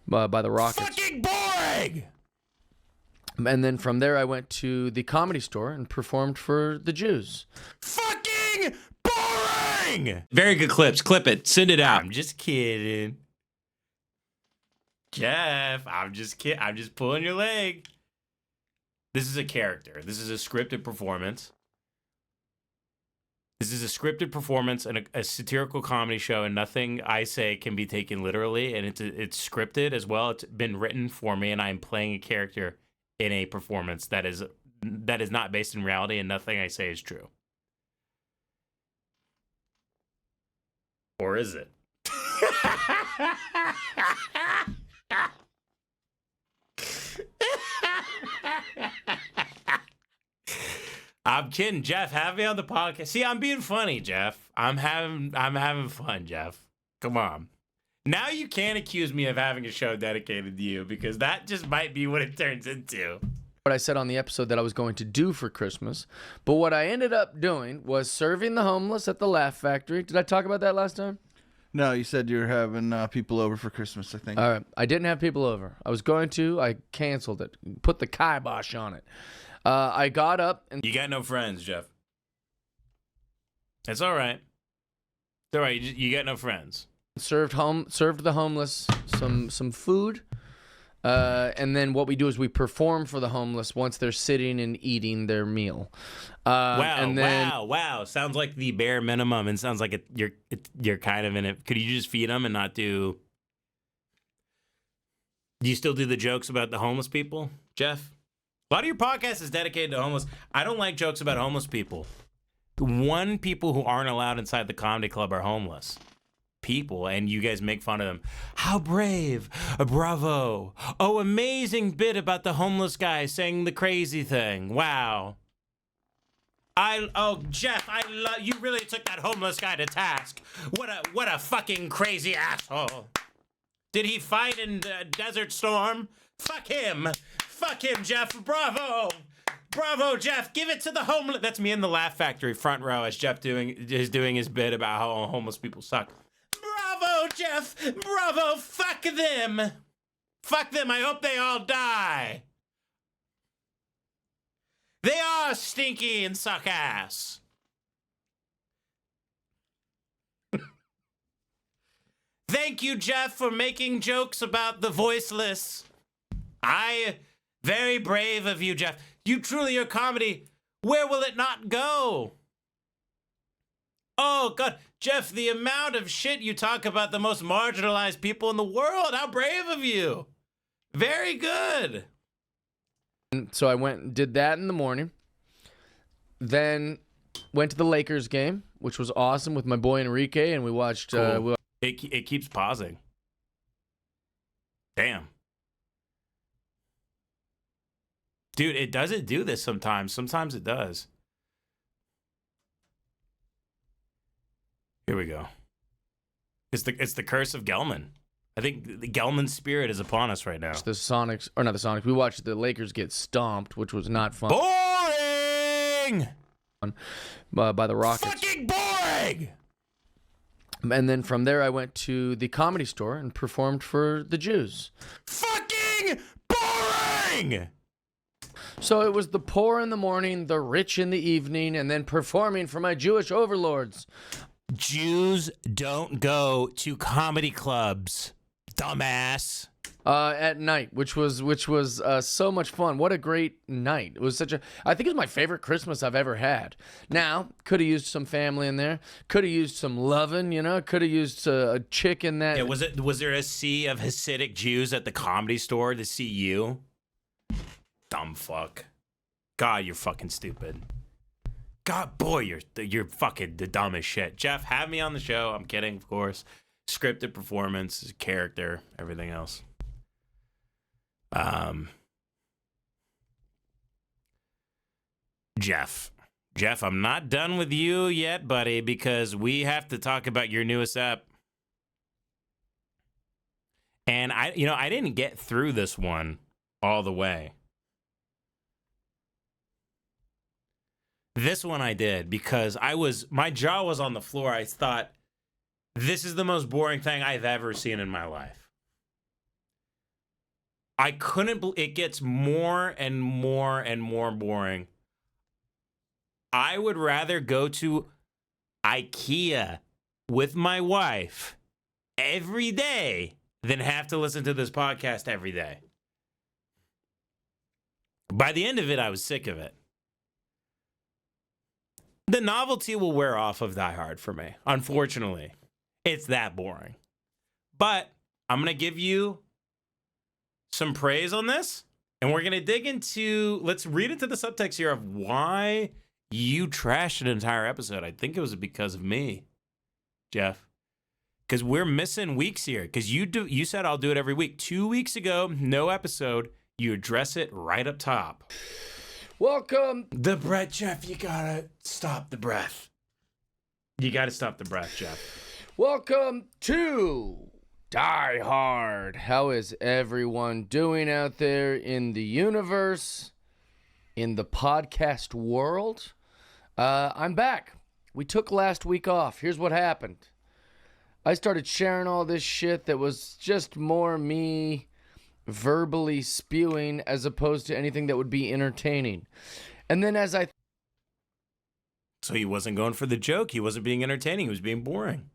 by the Rockets. Fucking boring! And then from there, I went to the Comedy Store and performed for the Jews. Fucking boring! Very good clips. Clip it. Send it out. I'm just kidding. Jeff, I'm just kidding. I'm just pulling your leg. This is a character. This is a scripted performance. This is a scripted performance and a satirical comedy show, and nothing I say can be taken literally, and it's scripted as well. It's been written for me, and I'm playing a character in a performance that is not based in reality, and nothing I say is true. Or is it? I'm kidding, Jeff. Have me on the podcast. See, I'm being funny, Jeff. I'm having fun, Jeff. Come on. Now you can't accuse me of having a show dedicated to you, because that just might be what it turns into. What I said on the episode that I was going to do for Christmas, but what I ended up doing was serving the homeless at the Laugh Factory. Did I talk about that last time? No, you said you were having people over for Christmas, I think. All right. I didn't have people over. I was going to. I canceled it. Put the kibosh on it. I got up and... You got no friends, Jeff. It's all right. It's all right. You got no friends. Served the homeless some food. And then what we do is we perform for the homeless once they're sitting and eating their meal. Wow. Sounds like the bare minimum, and sounds like you're kind of in it. Could you just feed them and not do... Do you still do the jokes about the homeless people, Jeff? A lot of your podcast is dedicated to homeless. I don't like jokes about homeless people. The one people who aren't allowed inside the comedy club are homeless people, and you guys make fun of them. How brave. Bravo. Oh, amazing bit about the homeless guy saying the crazy thing. Wow. Jeff, I love you. Really took that homeless guy to task. What a fucking crazy asshole. Did he fight in the Desert Storm? Fuck him, Jeff. Bravo, Jeff. Give it to the homeless. That's me in the Laugh Factory front row as Jeff is doing his bit about how homeless people suck. Bravo, Jeff. Bravo. Fuck them. I hope they all die. They are stinky and suck ass. Thank you, Jeff, for making jokes about the voiceless. Very brave of you, Jeff. You truly are comedy. Where will it not go? Oh, God. Jeff, the amount of shit you talk about the most marginalized people in the world. How brave of you. Very good. So I went and did that in the morning. Then went to the Lakers game, which was awesome with my boy Enrique, and we watched... Cool. It keeps pausing. Damn. Dude, it doesn't do this sometimes. Sometimes it does. Here we go. It's the curse of Gelman. I think the Gelman spirit is upon us right now. The Sonics, or not the Sonics, we watched the Lakers get stomped, which was not fun. Boring! By the Rockets. Fucking boring! And then from there, I went to the Comedy Store and performed for the Jews. Fucking boring! So it was the poor in the morning, the rich in the evening, and then performing for my Jewish overlords. Jews don't go to comedy clubs, dumbass. At night, which was so much fun. What a great night. It was I think it was my favorite Christmas I've ever had. Now, could have used some family in there. Could have used some loving, Could have used a chick in that. Yeah, was there a sea of Hasidic Jews at the Comedy Store to see you? Dumb fuck. God, you're fucking stupid. God, boy, you're fucking the dumbest shit. Jeff, have me on the show. I'm kidding, of course. Scripted performance, character, everything else. Jeff, I'm not done with you yet, buddy, because we have to talk about your newest app. And I didn't get through this one all the way. This one I did because my jaw was on the floor. I thought, This is the most boring thing I've ever seen in my life. I couldn't it gets more and more and more boring. I would rather go to IKEA with my wife every day than have to listen to this podcast every day. By the end of it, I was sick of it. The novelty will wear off of Die Hard for me. Unfortunately, it's that boring. But I'm going to give you some praise on this, and we're going to dig into, let's read into the subtext here of why you trashed an entire episode. I think it was because of me, Jeff. Because we're missing weeks here. Because you said I'll do it every week. 2 weeks ago, no episode. You address it right up top. Welcome. The breath, Jeff. You gotta stop the breath. You gotta stop the breath, Jeff. Welcome to Die Hard. How is everyone doing out there in the universe, in the podcast world? I'm back. We took last week off. Here's what happened. I started sharing all this shit that was just more me verbally spewing as opposed to anything that would be entertaining. And then So he wasn't going for the joke. He wasn't being entertaining. He was being boring.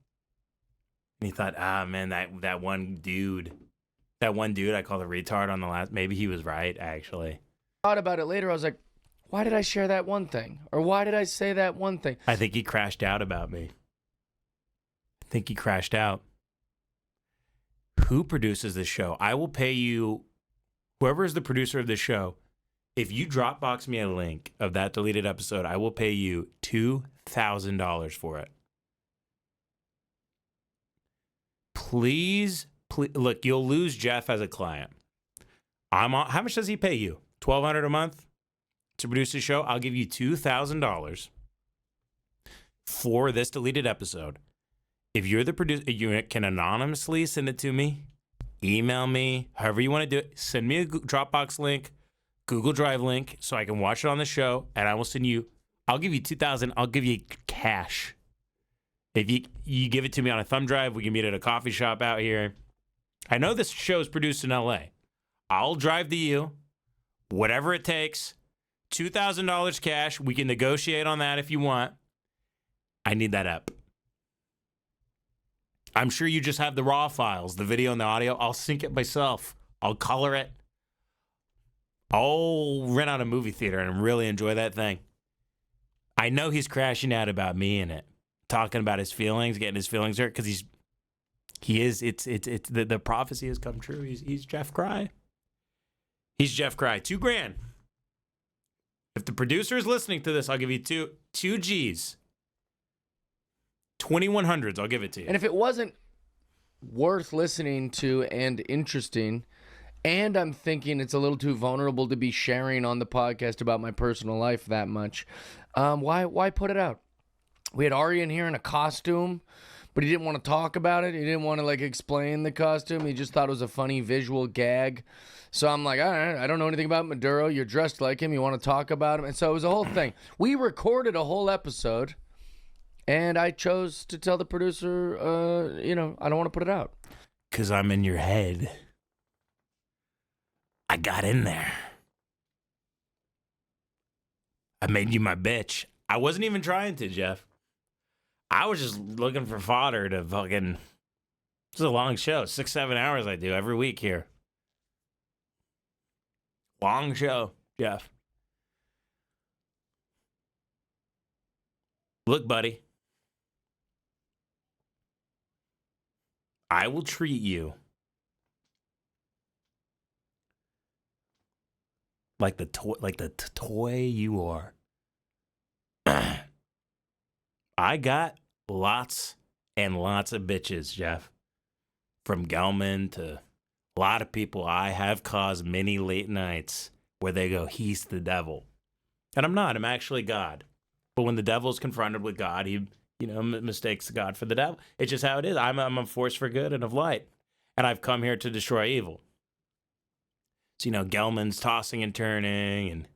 And he thought, man, that one dude I called a retard on the last, maybe he was right, actually. thought about it later, I was like, why did I share that one thing? Or why did I say that one thing? I think he crashed out about me. I think he crashed out. Who produces this show? I will pay you, whoever is the producer of this show, if you Dropbox me a link of that deleted episode, I will pay you $2,000 for it. Please, look, you'll lose Jeff as a client. How much does he pay you? $1,200 a month to produce the show? I'll give you $2,000 for this deleted episode. If you're the producer, you can anonymously send it to me, email me, however you want to do it. Send me a Dropbox link, Google Drive link, so I can watch it on the show, and I will send you. I'll give you $2,000. I'll give you cash. If you give it to me on a thumb drive, we can meet at a coffee shop out here. I know this show is produced in LA. I'll drive to you, whatever it takes. $2,000 cash. We can negotiate on that if you want. I need that up. I'm sure you just have the raw files, the video and the audio. I'll sync it myself. I'll color it. I'll rent out a movie theater and really enjoy that thing. I know he's crashing out about me in it, talking about his feelings, getting his feelings hurt, because the prophecy has come true. He's Jeff Cry. He's Jeff Cry. $2,000. If the producer is listening to this, I'll give you two G's. 2100s, I'll give it to you. And if it wasn't worth listening to and interesting, and I'm thinking it's a little too vulnerable to be sharing on the podcast about my personal life that much, why put it out? We had Ari in here in a costume, but he didn't want to talk about it. He didn't want to explain the costume. He just thought it was a funny visual gag. So I'm like, all right, I don't know anything about Maduro. You're dressed like him. You want to talk about him. And so it was a whole thing. We recorded a whole episode, and I chose to tell the producer, I don't want to put it out. Because I'm in your head. I got in there. I made you my bitch. I wasn't even trying to, Jeff. I was just looking for fodder to fucking... This is a long show. 6-7 hours I do every week here. Long show, Jeff. Look, buddy. I will treat you like the toy you are. I got lots and lots of bitches, Jeff. From Gelman to a lot of people. I have caused many late nights where they go, he's the devil. And I'm not. I'm actually God. But when the devil is confronted with God, he mistakes God for the devil. It's just how it is. I'm a force for good and of light. And I've come here to destroy evil. So, Gelman's tossing and turning. And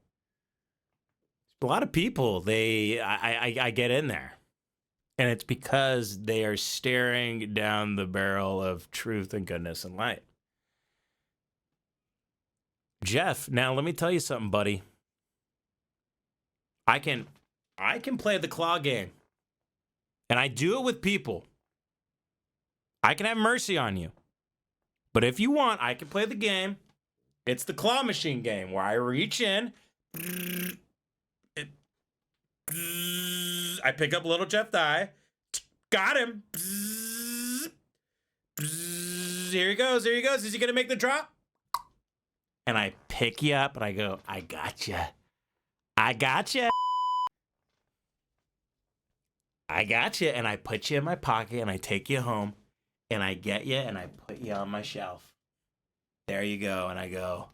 a lot of people, I get in there. And it's because they are staring down the barrel of truth and goodness and light. Jeff, now let me tell you something, buddy. I can play the claw game. And I do it with people. I can have mercy on you. But if you want, I can play the game. It's the claw machine game where I reach in. I pick up little Jeff Dye. Got him. Here he goes. Here he goes. Is he going to make the drop? And I pick you up and I go, I gotcha. I gotcha. I gotcha. And I put you in my pocket and I take you home and I get you and I put you on my shelf. There you go. And I go,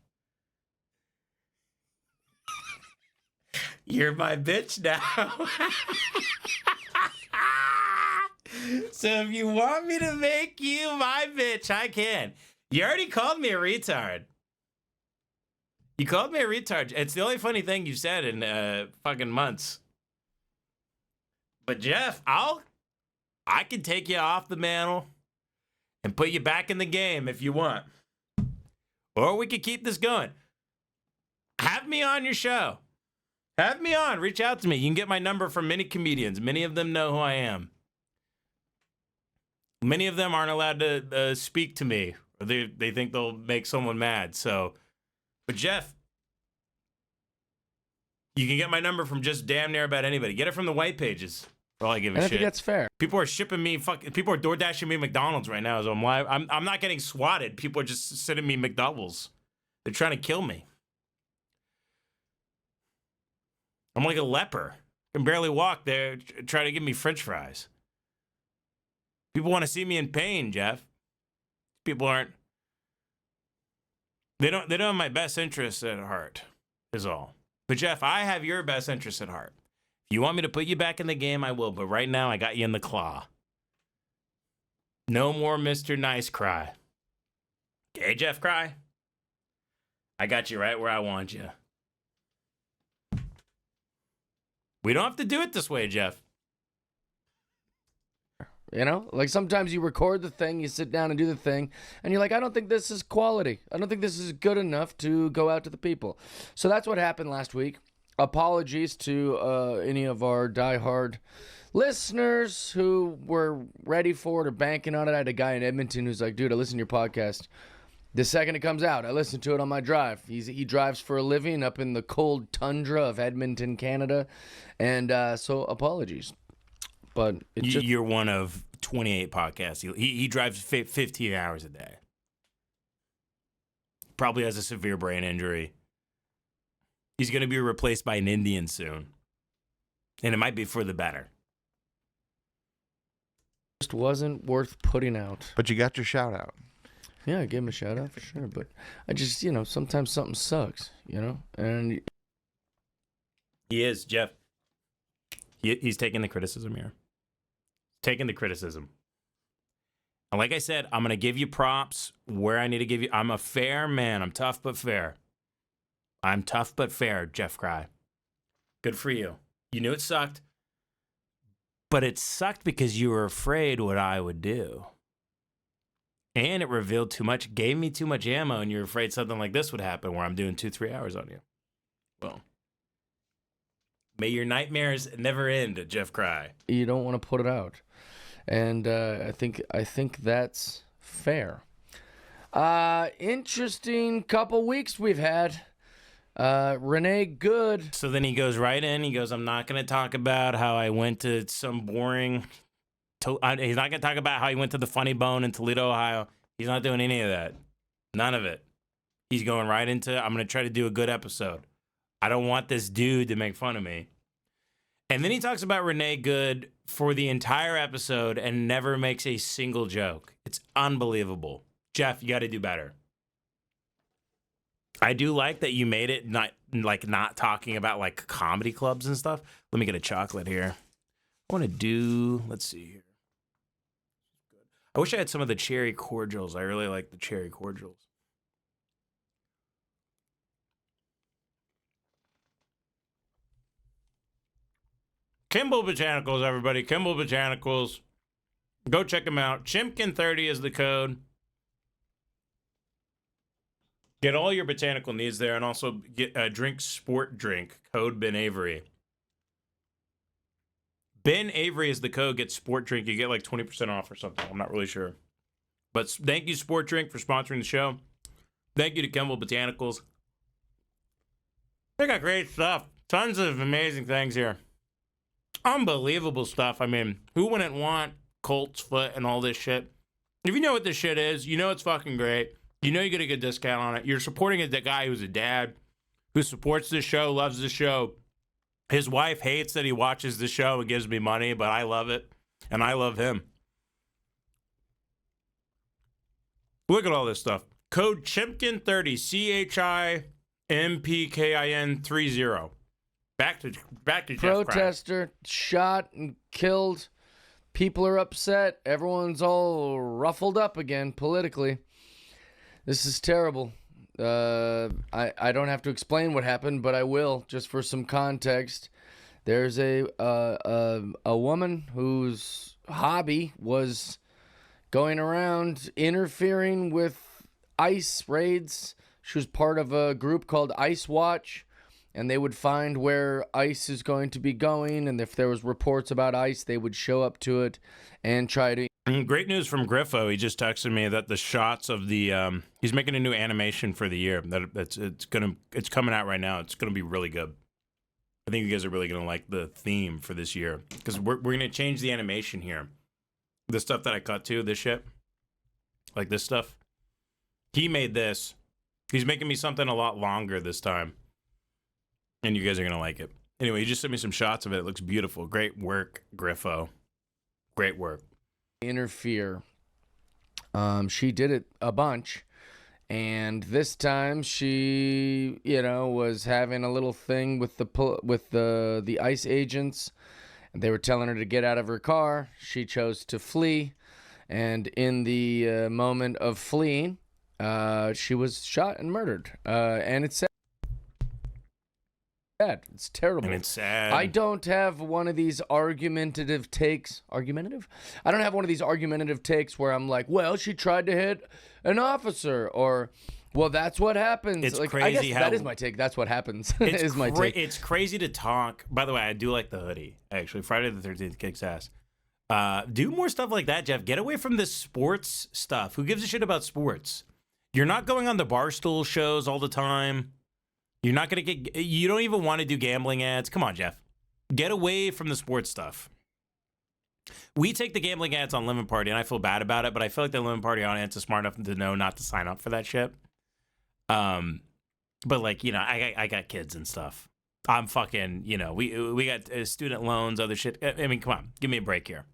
you're my bitch now. So if you want me to make you my bitch, I can. You already called me a retard. You called me a retard. It's the only funny thing you've said in fucking months. But Jeff, I can take you off the mantle and put you back in the game if you want. Or we could keep this going. Have me on your show. Have me on. Reach out to me. You can get my number from many comedians. Many of them know who I am. Many of them aren't allowed to speak to me. Or they think they'll make someone mad. So, but Jeff, you can get my number from just damn near about anybody. Get it from the white pages. For all I give a shit. I think that's fair. People are shipping me people are door dashing me McDonald's right now. So I'm live. I'm not getting swatted. People are just sending me McDoubles. They're trying to kill me. I'm like a leper. I can barely walk. They're trying to give me French fries. People want to see me in pain, Jeff. People aren't. They don't have my best interests at heart, is all. But Jeff, I have your best interests at heart. If you want me to put you back in the game, I will. But right now, I got you in the claw. No more Mr. Nice Cry. Okay, Jeff Cry? I got you right where I want you. We don't have to do it this way, Jeff. You know, like sometimes you record the thing, you sit down and do the thing, and you're like, I don't think this is quality. I don't think this is good enough to go out to the people. So that's what happened last week. Apologies to any of our diehard listeners who were ready for it or banking on it. I had a guy in Edmonton who's like, dude, I listen to your podcast. The second it comes out, I listen to it on my drive. He drives for a living up in the cold tundra of Edmonton, Canada. And so apologies. But it's You're one of 28 podcasts. He drives 15 hours a day. Probably has a severe brain injury. He's going to be replaced by an Indian soon. And it might be for the better. just wasn't worth putting out. But you got your shout out. Yeah, I gave him a shout out for sure. But I just, sometimes something sucks, and He is, Jeff. He's taking the criticism here. Taking the criticism. And like I said, I'm going to give you props where I need to give you. I'm a fair man. I'm tough but fair. I'm tough but fair, Jeff Cry. Good for you. You knew it sucked. But it sucked because you were afraid what I would do. And it revealed too much, gave me too much ammo, and you're afraid something like this would happen where I'm doing 2-3 hours on you. Well, may your nightmares never end, Jeff Cry. you don't want to put it out. And I think that's fair. Interesting couple weeks we've had. Renee Good. So then he goes right in. He goes, I'm not going to talk about how I went to some boring... he's not going to talk about how he went to the Funny Bone in Toledo, Ohio. He's not doing any of that. None of it. He's going right into, I'm going to try to do a good episode. I don't want this dude to make fun of me. And then he talks about Renee Good for the entire episode and never makes a single joke. It's unbelievable. Jeff, you got to do better. I do like that you made it not talking about like comedy clubs and stuff. Let me get a chocolate here. I want to do, let's see here. I wish I had some of the cherry cordials. I really like the cherry cordials. Kimball Botanicals, everybody. Kimball Botanicals. Go check them out. Chimpkin30 is the code. Get all your botanical needs there, and also get a drink sport drink. Code Ben Avery. Ben Avery is the code. Get sport drink. You get like 20% off or something. I'm not really sure. But thank you, Sport Drink, for sponsoring the show. Thank you to Kimball Botanicals. They got great stuff. Tons of amazing things here. Unbelievable stuff. I mean, who wouldn't want Colt's foot and all this shit? If you know what this shit is, you know it's fucking great. You know you get a good discount on it. You're supporting the guy who's a dad, who supports this show, loves the show. His wife hates that he watches the show and gives me money, but I love it, and I love him. Look at all this stuff. Code Chimpkin30, CHIMPKIN30. Back to Jeff Protester shot and killed. People are upset. Everyone's all ruffled up again politically. This is terrible. I don't have to explain what happened, but I will, just for some context. There's a woman whose hobby was going around interfering with ICE raids. She was part of a group called Ice Watch, and they would find where ICE is going to be going, and if there was reports about ICE, they would show up to it and try to... Great news from Griffo. He just texted me that the shots of the he's making a new animation for the year. That it's coming out right now. It's gonna be really good. I think you guys are really gonna like the theme for this year, because we're gonna change the animation here. The stuff that I cut too, this shit, like this stuff. He made this. He's making me something a lot longer this time, and you guys are gonna like it. Anyway, he just sent me some shots of it. It looks beautiful. Great work, Griffo. Great work. Interfere. She did it a bunch, and this time she, was having a little thing with the ICE agents, and they were telling her to get out of her car. She chose to flee, and in the moment of fleeing, she was shot and murdered. And it's sad. It's terrible. And it's sad. I don't have one of these argumentative takes. Argumentative? I don't have one of these argumentative takes where I'm like, well, she tried to hit an officer, or, well, that's what happens. It's like, crazy I guess how... that is my take. That's what happens. Is my take. It's crazy to talk. By the way, I do like the hoodie, actually. Friday the 13th kicks ass. Do more stuff like that, Jeff. Get away from this sports stuff. Who gives a shit about sports? You're not going on the Barstool shows all the time. You're not going to get... You don't even want to do gambling ads. Come on, Jeff. Get away from the sports stuff. We take the gambling ads on Lemon Party, and I feel bad about it, but I feel like the Lemon Party audience is smart enough to know not to sign up for that shit. But, like, I got kids and stuff. I'm fucking, we got student loans, other shit. I mean, come on. Give me a break here.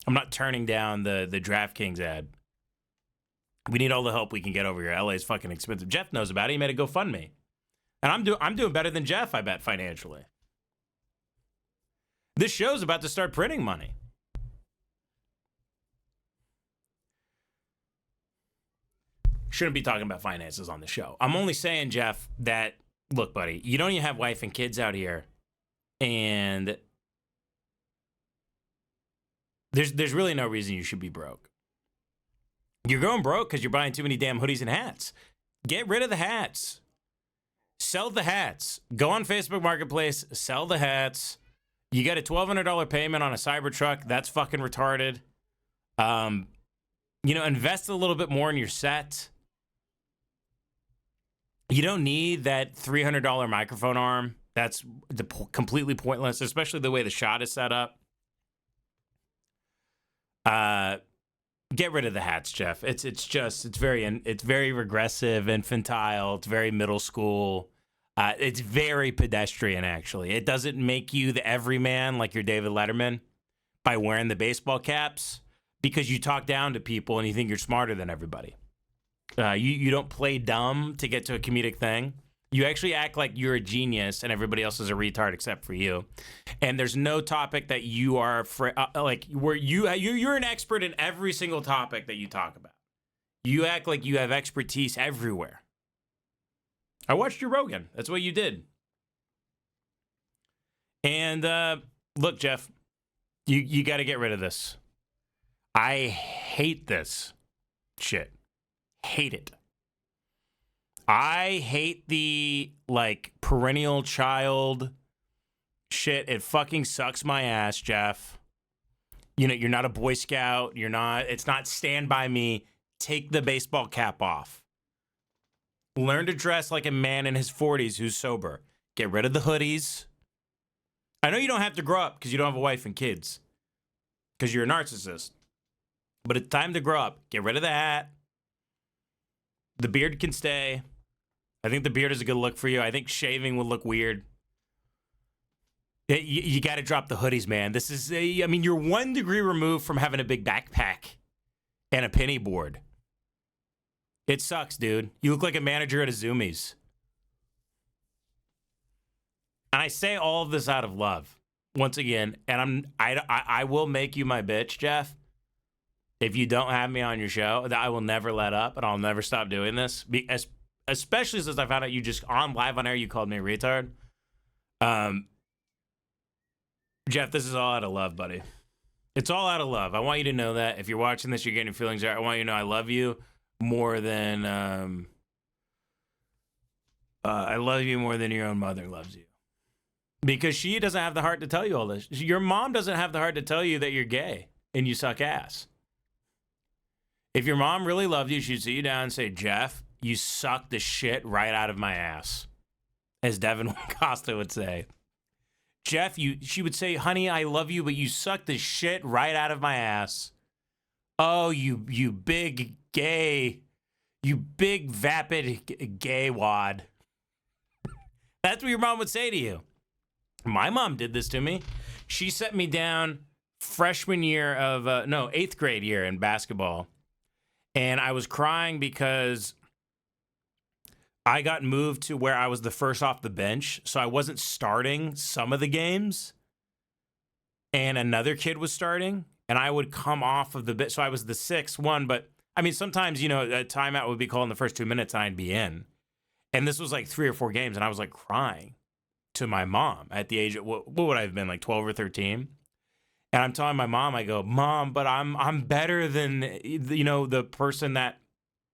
I'm not turning down the DraftKings ad. We need all the help we can get over here. LA is fucking expensive. Jeff knows about it. He made a GoFundMe. And I'm doing better than Jeff, I bet, financially. This show's about to start printing money. Shouldn't be talking about finances on the show. I'm only saying, Jeff, that, look, buddy, you don't even have wife and kids out here, and there's really no reason you should be broke. You're going broke because you're buying too many damn hoodies and hats. Get rid of the hats. Sell the hats. Go on Facebook Marketplace. Sell the hats. You get a $1,200 payment on a Cybertruck. That's fucking retarded. Invest a little bit more in your set. You don't need that $300 microphone arm. That's completely pointless, especially the way the shot is set up. Get rid of the hats, Jeff. It's very regressive, infantile. It's very middle school. It's very pedestrian, actually. It doesn't make you the everyman like you're David Letterman by wearing the baseball caps, because you talk down to people and you think you're smarter than everybody. You don't play dumb to get to a comedic thing. You actually act like you're a genius and everybody else is a retard except for you. And there's no topic that you are where you're an expert in every single topic that you talk about. You act like you have expertise everywhere. I watched your Rogan. That's what you did. And Look, Jeff, you got to get rid of this. I hate this shit. Hate it. I hate the, like, perennial child shit. It fucking sucks my ass, Jeff. You know, you're not a Boy Scout. It's not stand by me. Take the baseball cap off. Learn to dress like a man in his 40s who's sober. Get rid of the hoodies. I know you don't have to grow up because you don't have a wife and kids. Because you're a narcissist. But it's time to grow up. Get rid of the hat. The beard can stay. I think the beard is a good look for you. I think shaving would look weird. You got to drop the hoodies, man. This is, you're 1 degree removed from having a big backpack and a penny board. It sucks, dude. You look like a manager at a Zoomies. And I say all of this out of love, once again. And I will make you my bitch, Jeff. If you don't have me on your show, I will never let up, and I'll never stop doing this. Especially since I found out you just on live on air, you called me a retard. Jeff, this is all out of love, buddy. It's all out of love. I want you to know that. If you're watching this, you're getting feelings. I want you to know I love you more than I love you more than your own mother loves you. Because she doesn't have the heart to tell you all this. Your mom doesn't have the heart to tell you that you're gay and you suck ass. If your mom really loved you, she'd sit you down and say, Jeff, you suck the shit right out of my ass. As Devin Costa would say. Jeff, she would say, honey, I love you, but you suck the shit right out of my ass. Oh, you big gay, you big vapid gay wad. That's what your mom would say to you. My mom did this to me. She set me down freshman year of, 8th grade year in basketball. And I was crying because I got moved to where I was the first off the bench, so I wasn't starting some of the games, and another kid was starting, and I would come off of the bench. So I was the 6th one, but I mean, sometimes, a timeout would be called in the first 2 minutes, and I'd be in. And this was like 3 or 4 games, and I was like crying to my mom at the age of, what would I have been, like 12 or 13? And I'm telling my mom, I go, Mom, but I'm better than, the person that,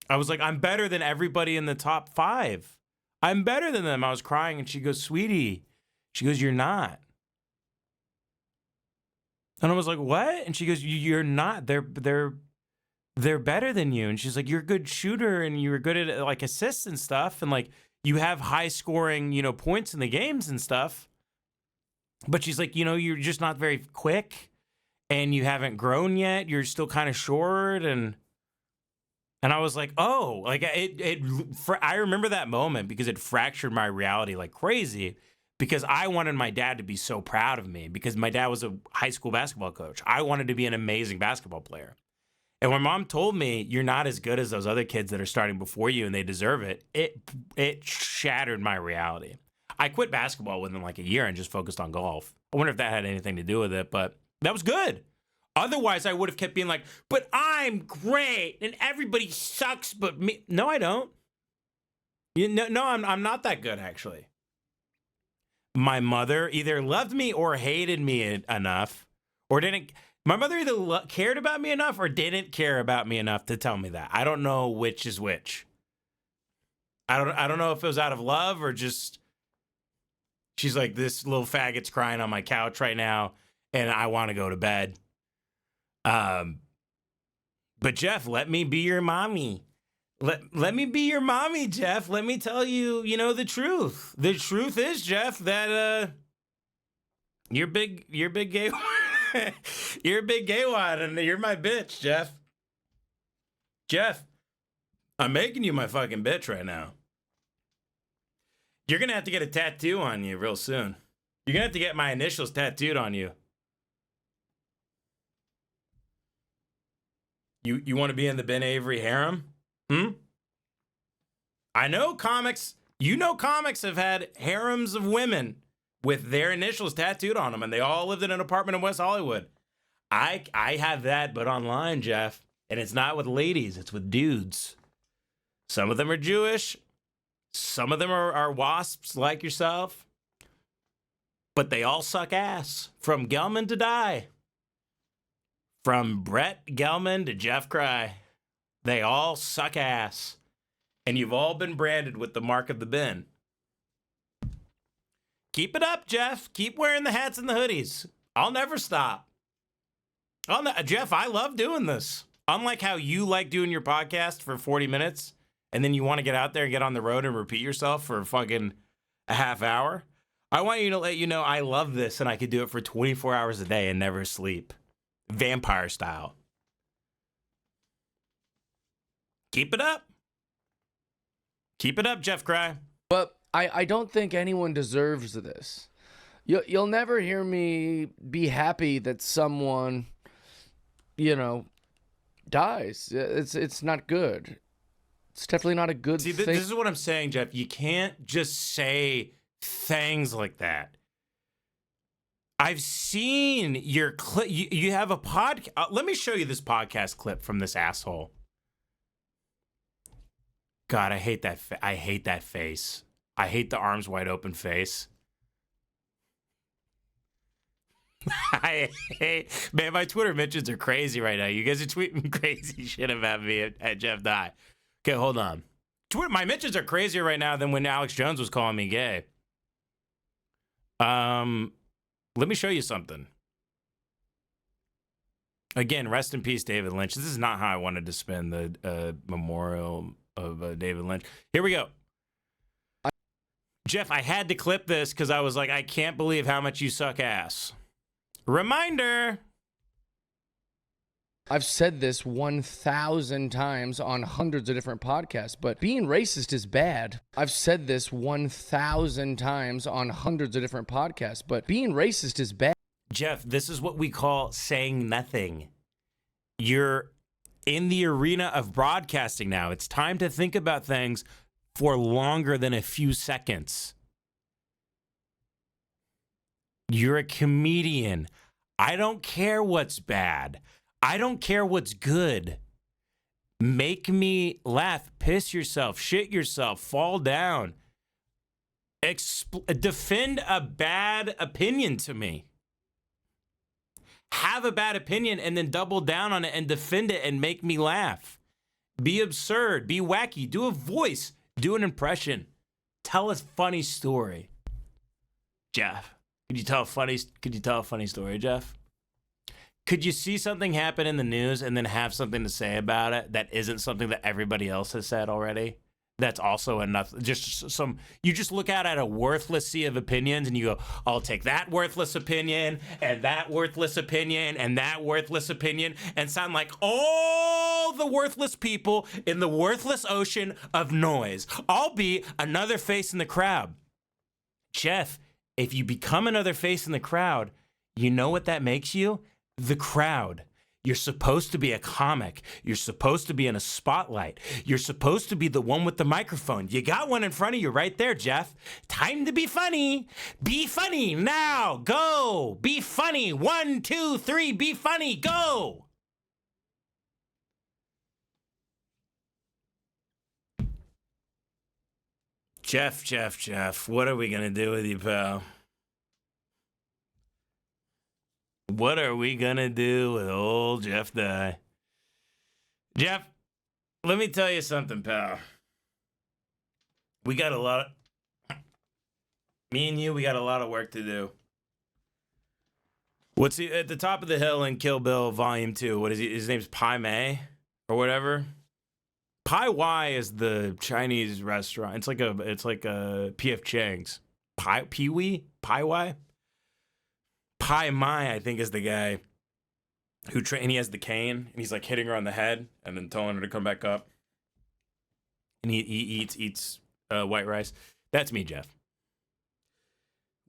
I was like, I'm better than everybody in the top 5. I'm better than them. I was crying, and she goes, sweetie. She goes, you're not. And I was like, what? And she goes, you're not. They're better than you. And she's like, you're a good shooter, and you're good at like assists and stuff, and like you have high scoring, points in the games and stuff. But she's like, you're just not very quick, and you haven't grown yet. You're still kind of short, and I was like, oh, like I remember that moment because it fractured my reality like crazy, because I wanted my dad to be so proud of me because my dad was a high school basketball coach. I wanted to be an amazing basketball player. And when mom told me you're not as good as those other kids that are starting before you and they deserve it, it shattered my reality. I quit basketball within like a year and just focused on golf. I wonder if that had anything to do with it, but that was good. Otherwise, I would have kept being like, but I'm great and everybody sucks but me. No, I don't. I'm not that good, actually. My mother either loved me or hated me enough, or didn't. My mother either cared about me enough or didn't care about me enough to tell me that. I don't know which is which. I don't know if it was out of love or just she's like, this little faggot's crying on my couch right now and I want to go to bed. But Jeff, let me be your mommy. Let me be your mommy, Jeff. Let me tell you, the truth. The truth is, Jeff, that you're big gay. You're a big gay wad, and you're my bitch, Jeff. Jeff, I'm making you my fucking bitch right now. You're gonna have to get a tattoo on you real soon. You're gonna have to get my initials tattooed on you. You want to be in the Ben Avery harem? I know comics. Comics have had harems of women with their initials tattooed on them, and they all lived in an apartment in West Hollywood. I have that, but online, Jeff. And it's not with ladies, it's with dudes. Some of them are Jewish. Some of them are wasps like yourself. But they all suck ass. From Gelman to Die. From Brett Gelman to Jeff Cry. They all suck ass. And you've all been branded with the mark of the bin. Keep it up, Jeff. Keep wearing the hats and the hoodies. I'll never stop. Jeff, I love doing this. Unlike how you like doing your podcast for 40 minutes, and then you want to get out there and get on the road and repeat yourself for fucking a half hour, I want you to let you know I love this and I could do it for 24 hours a day and never sleep. Vampire style. Keep it up. Keep it up, Jeff Cry. But I don't think anyone deserves this. You'll never hear me be happy that someone, dies. It's not good. It's definitely not a good thing. This is what I'm saying, Jeff. You can't just say things like that. I've seen your clip. You have a podcast. Let me show you this podcast clip from this asshole. God, I hate that. I hate that face. I hate the arms wide open face. Man, my Twitter mentions are crazy right now. You guys are tweeting crazy shit about me at Jeff Dye. Okay, hold on. My mentions are crazier right now than when Alex Jones was calling me gay. Let me show you something. Again, rest in peace, David Lynch. This is not how I wanted to spend the memorial of David Lynch. Here we go. Jeff, I had to clip this because I was like, I can't believe how much you suck ass. Reminder. I've said this 1,000 times on hundreds of different podcasts, but being racist is bad. I've said this 1,000 times on hundreds of different podcasts, but being racist is bad. Jeff, this is what we call saying nothing. You're in the arena of broadcasting now. It's time to think about things for longer than a few seconds. You're a comedian. I don't care what's bad. I don't care what's good. Make me laugh, piss yourself, shit yourself, fall down. Defend a bad opinion to me. Have a bad opinion and then double down on it and defend it and make me laugh. Be absurd, be wacky, do a voice. Do an impression. Tell a funny story. Jeff, could you tell a funny story, Jeff? Could you see something happen in the news and then have something to say about it that isn't something that everybody else has said already? That's also enough. You just look out at a worthless sea of opinions and you go, I'll take that worthless opinion and that worthless opinion and that worthless opinion and sound like all the worthless people in the worthless ocean of noise. I'll be another face in the crowd. Jeff, if you become another face in the crowd, you know what that makes you? The crowd. You're supposed to be a comic. You're supposed to be in a spotlight. You're supposed to be the one with the microphone. You got one in front of you right there, Jeff. Time to be funny. Be funny now. Go. Be funny. 1, 2, 3. Be funny. Go. Jeff. What are we going to do with you, pal? What are we going to do with old Jeff Dye? Jeff, let me tell you something, pal. We got a lot of... Me and you, we got a lot of work to do. What's he at the top of the hill in Kill Bill Volume 2? What is he? His name's Pai Mei or whatever. Pai Y is the Chinese restaurant. It's like a P.F. Chang's. Pee Wee? Pai Y? Pai Mai, I think, is the guy who and he has the cane and he's like hitting her on the head and then telling her to come back up. And he eats white rice. That's me, Jeff.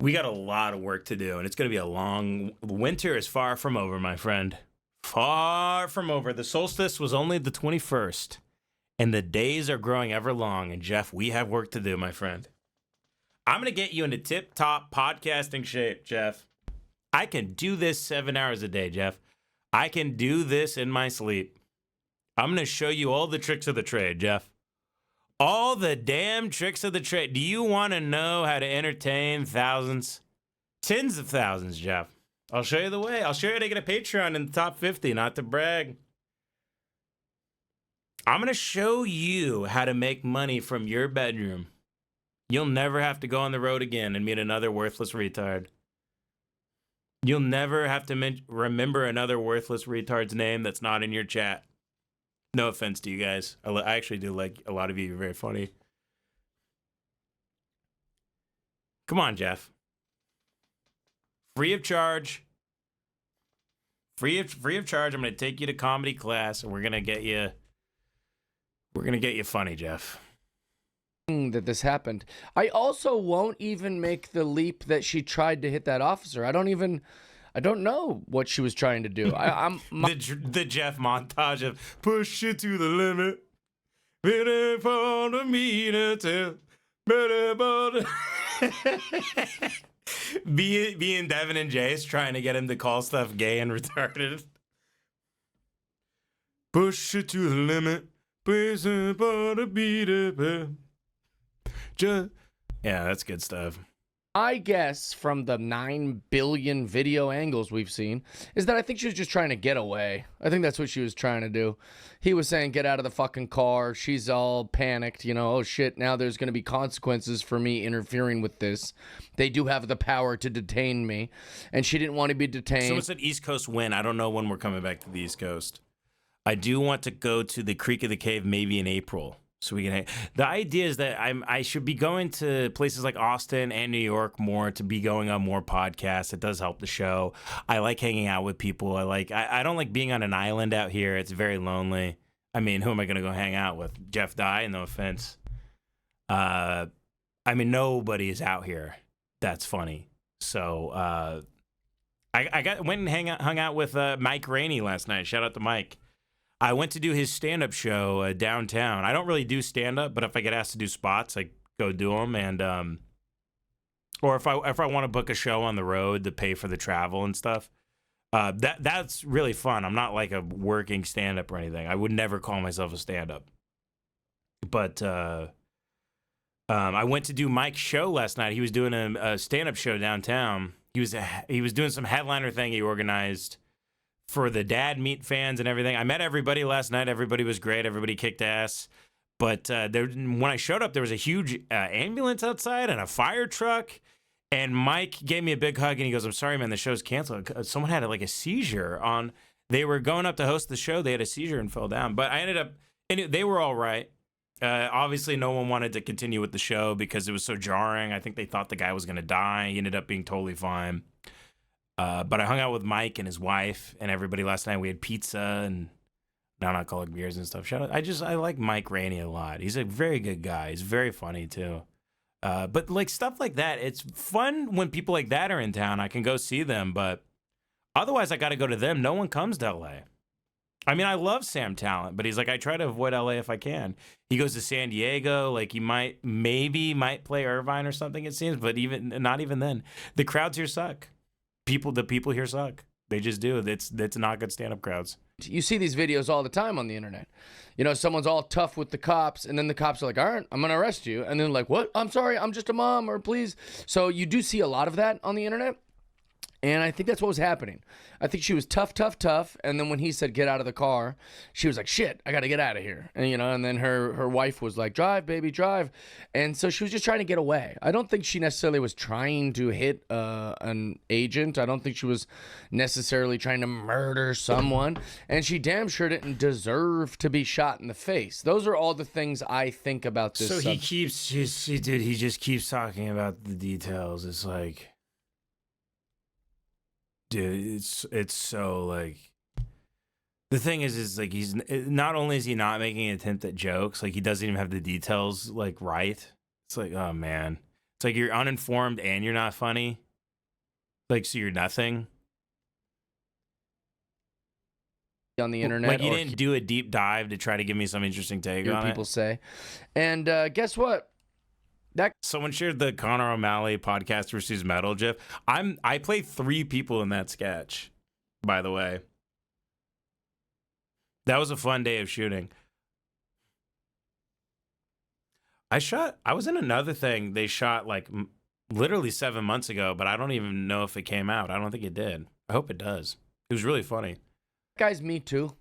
We got a lot of work to do and it's going to be a long winter is far from over, my friend. Far from over. The solstice was only the 21st and the days are growing ever long. And Jeff, we have work to do, my friend. I'm going to get you into tip-top podcasting shape, Jeff. I can do this 7 hours a day, Jeff. I can do this in my sleep. I'm going to show you all the tricks of the trade, Jeff. All the damn tricks of the trade. Do you want to know how to entertain thousands? Tens of thousands, Jeff. I'll show you the way. I'll show you how to get a Patreon in the top 50, not to brag. I'm going to show you how to make money from your bedroom. You'll never have to go on the road again and meet another worthless retard. You'll never have to remember another worthless retard's name that's not in your chat. No offense to you guys. I actually do like a lot of you. You're very funny. Come on, Jeff. Free of charge. Free of charge. I'm going to take you to comedy class, and we're going to get you funny, Jeff. That this happened. I also won't even make the leap that she tried to hit that officer. I don't know what she was trying to do. The Jeff montage of push it to the limit. Better for the meter to being Devin and Jace trying to get him to call stuff gay and retarded. Push it to the limit. Yeah, that's good stuff. I guess from the 9 billion video angles we've seen is that I think she was just trying to get away. I think that's what she was trying to do. He was saying, get out of the fucking car. She's all panicked, oh shit, now there's going to be consequences for me interfering with this. They do have the power to detain me. And she didn't want to be detained. Someone said East Coast win. I don't know when we're coming back to the East Coast. I do want to go to the Creek of the Cave maybe in April. So we can. The idea is that I should be going to places like Austin and New York more, to be going on more podcasts. It does help the show. I like hanging out with people. I don't like being on an island out here. It's very lonely. I mean, who am I going to go hang out with? Jeff Dye? No offense. I mean, nobody is out here. That's funny. So I went and hung out with Mike Rainey last night. Shout out to Mike. I went to do his stand-up show downtown. I don't really do stand-up, but if I get asked to do spots, I go do them. And or if I want to book a show on the road to pay for the travel and stuff, that's really fun. I'm not like a working stand-up or anything. I would never call myself a stand-up. But I went to do Mike's show last night. He was doing a stand-up show downtown. He was doing some headliner thing he organized for the Dad Meet fans and everything. I met everybody last night. Everybody was great. Everybody kicked ass. But when I showed up, there was a huge ambulance outside and a fire truck. And Mike gave me a big hug and he goes, "I'm sorry, man, the show's canceled. Someone had like a seizure on. They were going up to host the show. They had a seizure and fell down. But I ended up, and they were all right. Obviously, no one wanted to continue with the show because it was so jarring. I think they thought the guy was going to die. He ended up being totally fine. But I hung out with Mike and his wife and everybody last night. We had pizza and non-alcoholic beers and stuff. Shout out! I like Mike Rainey a lot. He's a very good guy. He's very funny too. But like stuff like that, it's fun when people like that are in town. I can go see them, but otherwise I got to go to them. No one comes to LA. I mean, I love Sam Talent, but he's like, I try to avoid LA if I can. He goes to San Diego, like he might play Irvine or something. It seems, but not even then, the crowds here suck. The people here suck. They just do. It's not good stand-up crowds. You see these videos all the time on the internet. Someone's all tough with the cops, and then the cops are like, all right, I'm going to arrest you. And then like, what? I'm sorry, I'm just a mom, or please. So you do see a lot of that on the internet. And I think that's what was happening. I think she was tough. And then when he said, get out of the car, she was like, shit, I got to get out of here. And, and then her wife was like, drive, baby, drive. And so she was just trying to get away. I don't think she necessarily was trying to hit an agent. I don't think she was necessarily trying to murder someone. And she damn sure didn't deserve to be shot in the face. Those are all the things I think about this. So he just keeps talking about the details. It's like, dude, it's so like, the thing is like, he's not only is he not making an attempt at jokes, like he doesn't even have the details like right. It's like, oh man, it's like you're uninformed and you're not funny, like, so you're nothing on the internet. Like you didn't do a deep dive to try to give me some interesting take on people say. And guess what? Someone shared the Conor O'Malley podcast versus metal GIF. I played 3 people in that sketch, by the way. That was a fun day of shooting. I was in another thing. They shot like literally 7 months ago, but I don't even know if it came out. I don't think it did. I hope it does. It was really funny. Guy's me too.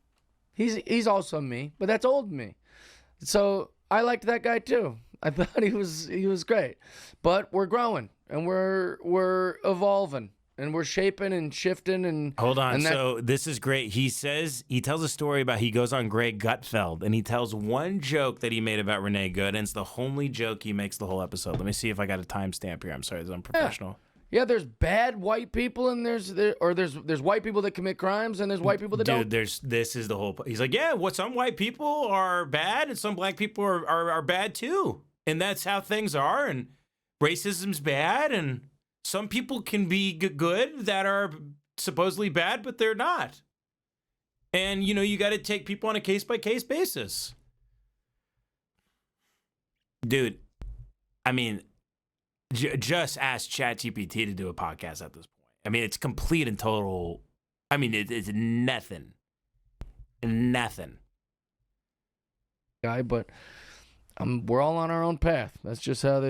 He's also me, but that's old me. So I liked that guy too. I thought he was great. But we're growing and we're evolving and we're shaping and shifting and Hold on. and So this is great. He tells a story about he goes on Greg Gutfeld and he tells one joke that he made about Renee Good, and it's the only joke he makes the whole episode. Let me see if I got a timestamp here. I'm sorry, it's unprofessional. yeah, there's bad white people and there's white people that commit crimes and there's white people that don't. Dude, this is the whole. He's like, yeah, some white people are bad and some black people are bad too, and that's how things are. And racism's bad, and some people can be good that are supposedly bad, but they're not. And you got to take people on a case by case basis, dude. I mean. Just ask ChatGPT to do a podcast at this point. I mean, it's complete and total. I mean, it's nothing. Nothing. Guy, but we're all on our own path. That's just how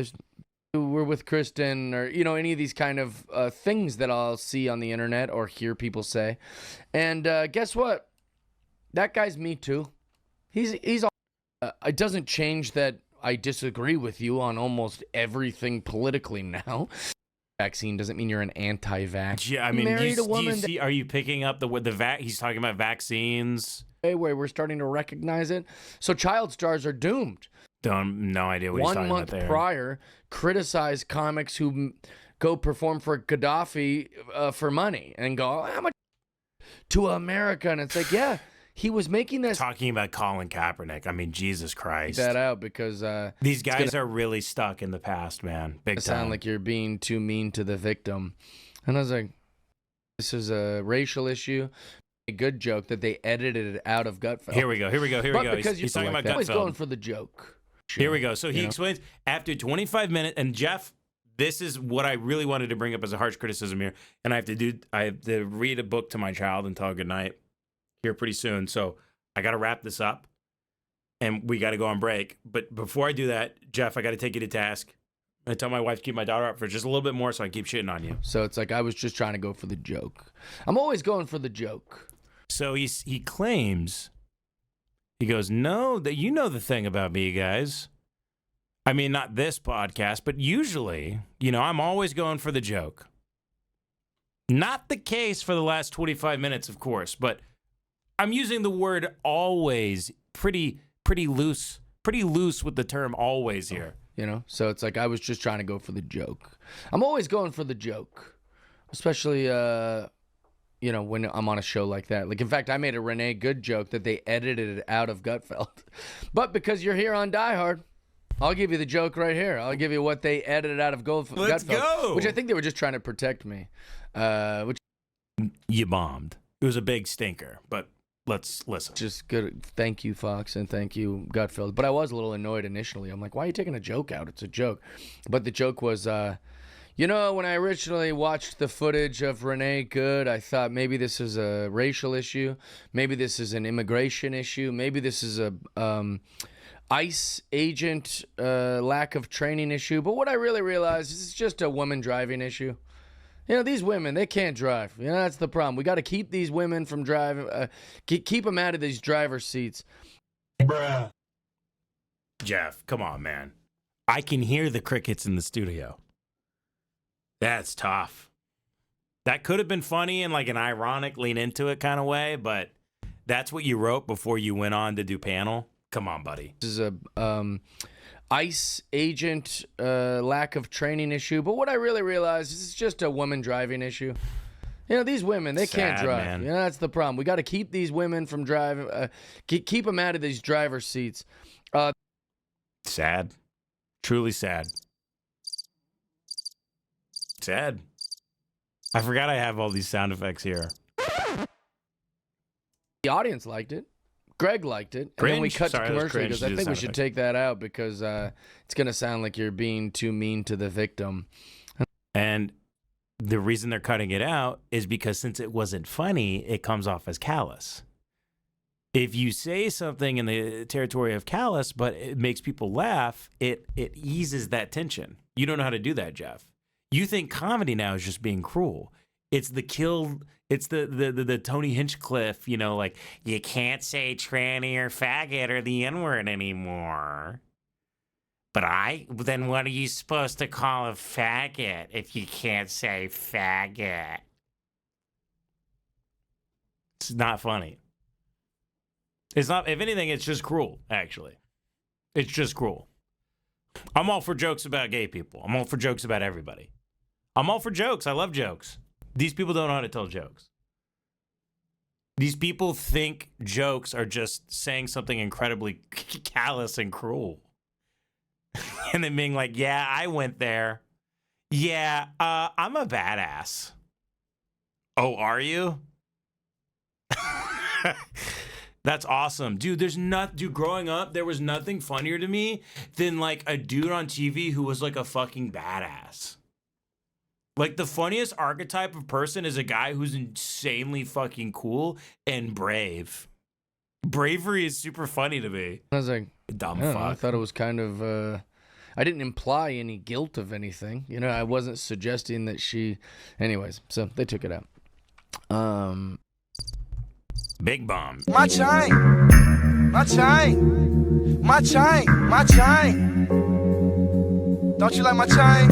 we're with Kristen or any of these kind of things that I'll see on the internet or hear people say. And guess what? That guy's me too. He's it doesn't change that I disagree with you on almost everything politically now. Vaccine doesn't mean you're an anti-vax. Yeah, I mean, married a woman. Are you picking up he's talking about vaccines? Where we're starting to recognize it. So child stars are doomed. No idea what he's talking about there. 1 month prior, criticized comics who go perform for Gaddafi for money and go, how much to America? And it's like, yeah. He was making this. Talking about Colin Kaepernick. I mean, Jesus Christ. That out because these guys are really stuck in the past, man. Big time. Sound like you're being too mean to the victim. And I was like, this is a racial issue. A good joke that they edited it out of Gutfeld. Here we go. Because He's talking about Gutfeld. Always going for the joke. Here we go. So he explains after 25 minutes, and Jeff, this is what I really wanted to bring up as a harsh criticism here. And I have to read a book to my child and tell her goodnight here pretty soon. So I got to wrap this up and we got to go on break. But before I do that, Jeff, I got to take you to task. I tell my wife to keep my daughter up for just a little bit more so I keep shitting on you. So it's like I was just trying to go for the joke. I'm always going for the joke. So he claims, he goes, no, that the thing about me, guys. I mean, not this podcast, but usually, I'm always going for the joke. Not the case for the last 25 minutes, of course, but I'm using the word always pretty loose with the term always here. So it's like I was just trying to go for the joke. I'm always going for the joke, especially, when I'm on a show like that. Like, in fact, I made a Renee Good joke that they edited it out of Gutfeld. But because you're here on Die Hard, I'll give you the joke right here. I'll give you what they edited out of Gutfeld. Let's go. Which I think they were just trying to protect me. You bombed. It was a big stinker, but let's listen. Just good. Thank you, Fox, and thank you, Gutfeld. But I was a little annoyed initially. I'm like, why are you taking a joke out? It's a joke. But the joke was, when I originally watched the footage of Renee Good, I thought maybe this is a racial issue. Maybe this is an immigration issue. Maybe this is a ICE agent lack of training issue. But what I really realized is it's just a woman driving issue. These women, they can't drive. That's the problem. We got to keep these women from driving, keep them out of these driver's seats. Bruh. Jeff, come on, man. I can hear the crickets in the studio. That's tough. That could have been funny in like an ironic lean into it kind of way, but that's what you wrote before you went on to do panel? Come on, buddy. This is a ICE agent lack of training issue. But what I really realized is it's just a woman driving issue. These women, they can't drive. Man. That's the problem. We got to keep these women from driving, keep them out of these driver's seats. Sad. Truly sad. Sad. I forgot I have all these sound effects here. The audience liked it. Greg liked it. And then we cut to commercial because I think we should take that out because it's going to sound like you're being too mean to the victim. And the reason they're cutting it out is because since it wasn't funny, it comes off as callous. If you say something in the territory of callous, but it makes people laugh, it eases that tension. You don't know how to do that, Jeff. You think comedy now is just being cruel. It's the Tony Hinchcliffe, you know, like, you can't say tranny or faggot or the N-word anymore. But then what are you supposed to call a faggot if you can't say faggot? It's not funny. It's not, if anything, it's just cruel, actually. It's just cruel. I'm all for jokes about gay people. I'm all for jokes about everybody. I'm all for jokes. I love jokes. These people don't know how to tell jokes. These people think jokes are just saying something incredibly callous and cruel. And then being like, yeah, I went there. Yeah, I'm a badass. Oh, are you? That's awesome. Dude, growing up, there was nothing funnier to me than like a dude on TV who was like a fucking badass. Like, the funniest archetype of person is a guy who's insanely fucking cool and brave. Bravery is super funny to me. I was like, Dumb I don't know, fuck. I thought it was kind of, I didn't imply any guilt of anything. You know, I wasn't suggesting that she, anyways, so they took it out. Big bomb. My chain, my chain, my chain, my chain. Don't you like my chain?